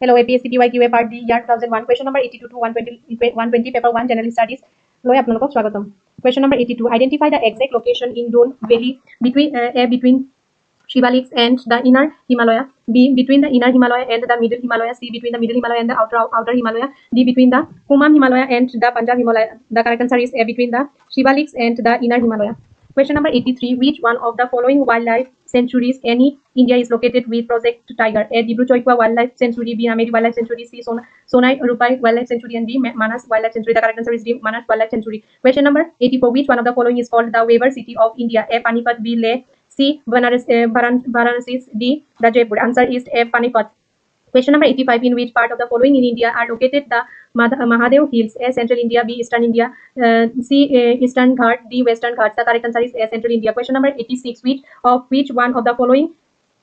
Hello, APSC PYQA Part D, Year 2001, question number 82 to 120, paper 1, General Studies. Loi apnalokok swagatam. Question number 82. Identify the exact location in Don Valley between A between Shivaliks and the inner Himalaya. B between the inner Himalaya and the middle Himalaya. C between the middle Himalaya and the outer Himalaya. D between the Kumam Himalaya and the Punjab Himalaya. The correct answer is A between the Shivaliks and the inner Himalaya. Question number 83. Which one of the following wildlife sanctuaries any India is located with Project Tiger? A. Dibru-Choikwa Wildlife Sanctuary. B. Nameri Wildlife Sanctuary. C. Sonai Rupai Wildlife Sanctuary. And D. Manas Wildlife Sanctuary. The correct answer is D. Manas Wildlife Sanctuary. Question number 84. Which one of the following is called the Weaver City of India? A. Panipat. B. Leh. C. Varanasi. D. The Jaipur. Answer is A. Panipat. Question number 85. In which part of the following in India are located the Mahadev Hills? A. Central India. B. Eastern India. C. Eastern Ghat. D. Western Ghats. The correct answer is A. Central India. Question number 86. Which one of the following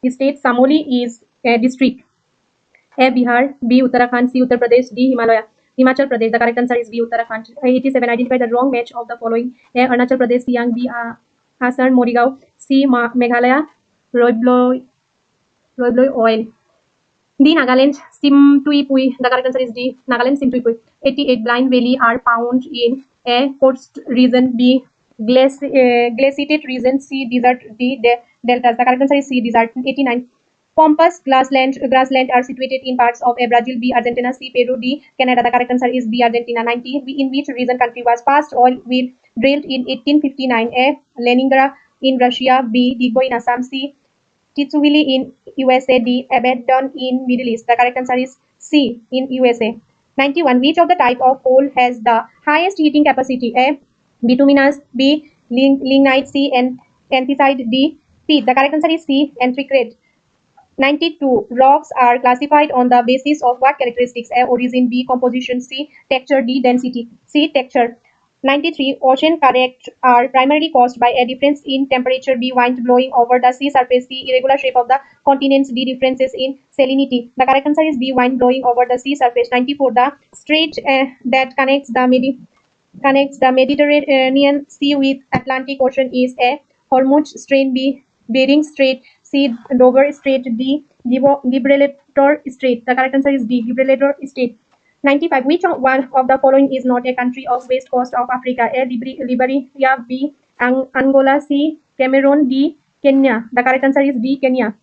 state Samoli is a district? A. Bihar. B. Uttarakhand. C. Uttar Pradesh. D. Himachal Pradesh. The correct answer is B. Uttarakhand. 87. Identify the wrong match of the following. A. Arunachal Pradesh. Siang. B. Assam Morigao. C. Meghalaya Roibloi Oil. D. Nagaland Simtuipui. The correct answer is D. Nagaland Simtuipui. 88. Blind Valley are found in A. Coast region. B. Glaciated region. C. Desert. D. Deltas. The correct answer is C. Desert. 89. Pampas grassland are situated in parts of A. Brazil. B. Argentina. C. Peru. D. Canada. The correct answer is B. Argentina. 90. In which recent country was first oil well drilled in 1859? A. Leningrad in Russia. B. Digbo in Assam. C. Titsuwili in USA. D. Abaddon in Middle East. The correct answer is C. in USA. 91. Which of the type of coal has the highest heating capacity? A. Bituminous. B. Lignite. C. Anthracite. D. Peat. The correct answer is C. Anthracite. 92. Rocks are classified on the basis of what characteristics? A. Origin. B. Composition. C. Texture. D. Density. C. Texture. 93. Ocean currents are primarily caused by a difference in temperature. B. Wind blowing over the sea surface. C. Irregular shape of the continents. D. Differences in salinity. The correct answer is B. Wind blowing over the sea surface. 94. The strait that connects the Mediterranean Sea with Atlantic Ocean is A. Hormuz Strait. B. Bering Strait. C. Dover Strait. D. Gibraltar Strait. The correct answer is D. Gibraltar Strait. 95. Which one of the following is not a country of west coast of Africa? A. Liberia. B. Angola. C. Cameroon. D. Kenya. The correct answer is D. Kenya.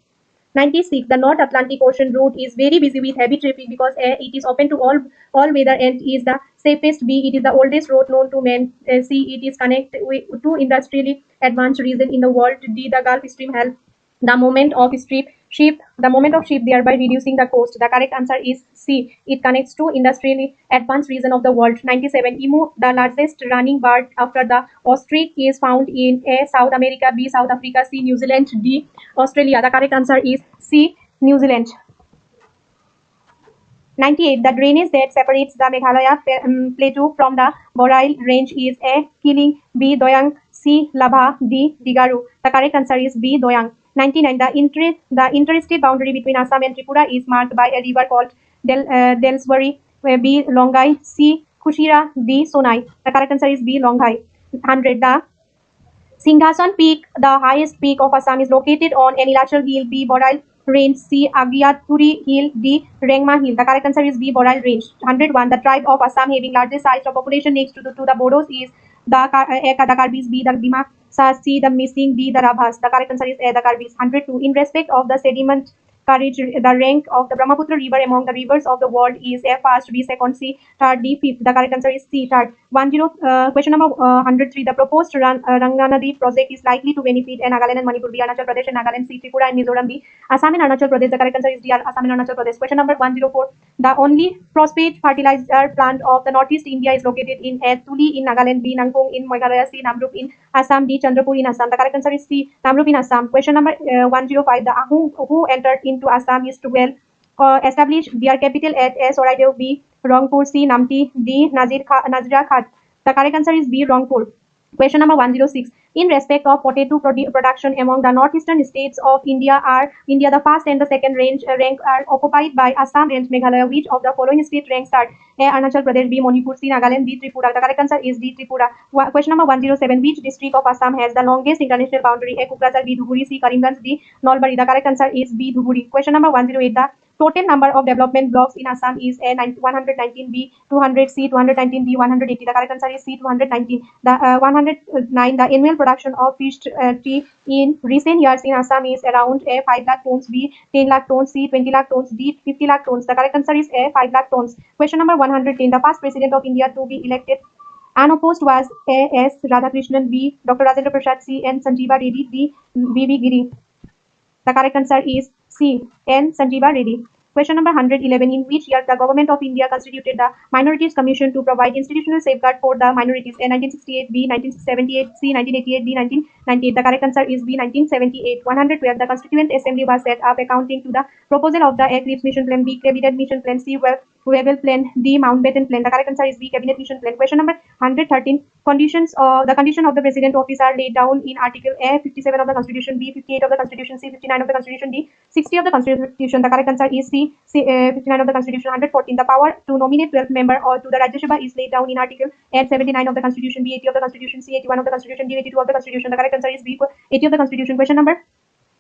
96. The North Atlantic Ocean route is very busy with heavy traffic because A. It is open to all weather and is the safest. B. It is the oldest road known to man. C. It is connected to industrially advanced region in the world. D. The Gulf Stream helps the movement of ship, thereby reducing the cost. The correct answer is C. It connects to industrially advanced region of the world. 97. Emu, the largest running bird after the ostrich, is found in A. South America. B. South Africa. C. New Zealand. D. Australia. The correct answer is C. New Zealand. 98. The drainage that separates the Meghalaya plateau from the Boreal range is A. Kiling. B. Doyang. C. Labha. D. Digaru. The correct answer is B. Doyang. 99. The interstate boundary between Assam and Tripura is marked by a river called Delswari. B. Longai. C. Khushira. D. Sonai. The correct answer is B. Longai. 100. The Singhasan Peak, the highest peak of Assam, is located on Nilachal Hill. B. Boreal Range. C. Agiaturi Hill. D. Rengma Hill. The correct answer is B. Boreal Range. 101. The tribe of Assam having largest size of population next to the Bodos is the Karbis. B. The Dima. C. The Missing. D. The Rabhas. The correct answer is A. The Karbis. 102. In respect of the sediment courage, the rank of the Brahmaputra river among the rivers of the world is A. First. B. Second. C. Third. D. Fifth. The correct answer is C. Third. Question number 103. The proposed Ranganadi project is likely to benefit Nagaland and Manipur. B. Arunachal Pradesh and Nagaland. C. Tripura and Mizoram. D. Assam and Arunachal Pradesh. The correct answer is D. Assam and Arunachal Pradesh. Question number 104. The only phosphate fertilizer plant of the Northeast India is located in A. Tuli in Nagaland. B. Nangpong in Meghalaya. C. Namrup in Assam. D. Chandrapur in Assam. The correct answer is C. Namrup in Assam. Question number 105. The Ahum who entered into Assam is to establish their capital at A. Soraideo. B. Rangpur. C. Namti. D. Nazira Khat. The correct answer is B. Rangpur. Question number 106. In respect of potato production among the northeastern states of India, the first and the second rank are occupied by Assam and Meghalaya. Which of the following state ranks third? A. Arunachal Pradesh. B. Manipur. C. Nagaland. D. Tripura. The correct answer is D. Tripura. Question number 107. Which district of Assam has the longest international boundary? A. Kokrajhar. B. Dhuburi. C. Karimganj. D. Nalbari. The correct answer is B. Dhuburi. Question number 108. The Total number of development blocks in Assam is A 119, B 200, C 219, D 180. The correct answer is C 219. The 109. The annual production of fish tea in recent years in Assam is around A 5 lakh tons, B 10 lakh tons, C 20 lakh tons, D 50 lakh tons. The correct answer is A 5 lakh tons. Question number 110. The first president of India to be elected unopposed was A. S. Radhakrishnan, B. Dr. Rajendra Prasad, C. N. Sanjeeva Reddy, D. B. V. Giri. The correct answer is C. N. Sanjeeva Reddy. Question number 111. In which year the Government of India constituted the Minorities Commission to provide institutional safeguard for the minorities? A. 1968, B. 1978, C. 1988, D. 1998. The correct answer is B. 1978. 112. The Constituent Assembly was set up accounting to the proposal of the A. Cripps Mission Plan, B. Cabinet Mission Plan, C. Wavell Plan, D. Mountbatten Plan. The correct answer is B. Cabinet Mission Plan. Question number 113. The condition of the President office are laid down in Article A. 57 of the Constitution, B. 58 of the Constitution, C. 59 of the Constitution, D. 60 of the Constitution. The correct answer is C. 59 of the Constitution. 114. The power to nominate 12 member or to the Rajya Sabha is laid down in Article A. 79 of the Constitution, B. 80 of the Constitution, C. 81 of the Constitution, D. 82 of the Constitution. The correct answer is B. 80 of the Constitution. Question number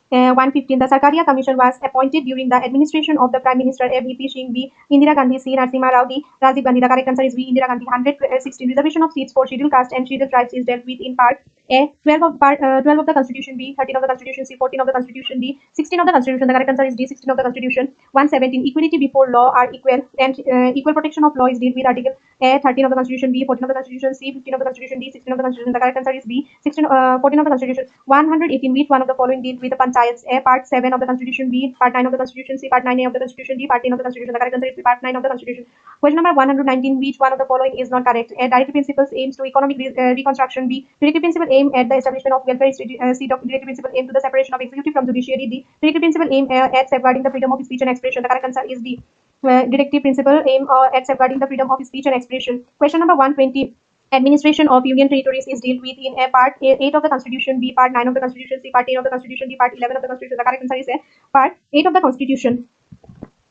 115. The Sarkaria Commission was appointed during the administration of the Prime Minister A. V.P. Singh, B. Indira Gandhi, C. Narasimha Rao, D. Rajiv Gandhi. The correct answer is B. Indira Gandhi. 116. Reservation of seats for scheduled caste and scheduled tribes is dealt with in Part A. 12 of the Constitution, B. 13 of the Constitution, C. 14 of the Constitution, D. 16 of the Constitution. The correct answer is D. 16 of the Constitution. 117. Equality before law are equal and equal protection of law is dealt with Article A. 13 of the Constitution, B. 14 of the Constitution, C. 15 of the Constitution, D. 16 of the Constitution. The correct answer is B. 14 of the Constitution. 118. Which one of the following deals with the panchayats? A. Part 7 of the Constitution, B. Part 9 of the Constitution, C. Part 9A of the Constitution, D. Part 10 of the Constitution. The correct answer is Part 9 of the Constitution. Question number 119. Which one of the following is not correct? A. Directive principles aims to economic reconstruction. B. Directive principle aim at the establishment of welfare state. C. Directive principle aim to the separation of executive from judiciary. D. Directive principle aim at safeguarding the freedom of speech and expression. The correct answer is D. Directive principle aim at safeguarding the freedom of speech and expression. Question number 120. Administration of Union territories is dealt with in A. Part 8 of the Constitution, B. Part 9 of the Constitution, C. Part 10 of the Constitution, D. Part 11 of the Constitution. The correct answer is A. Part 8 of the Constitution.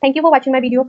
Thank you for watching my video.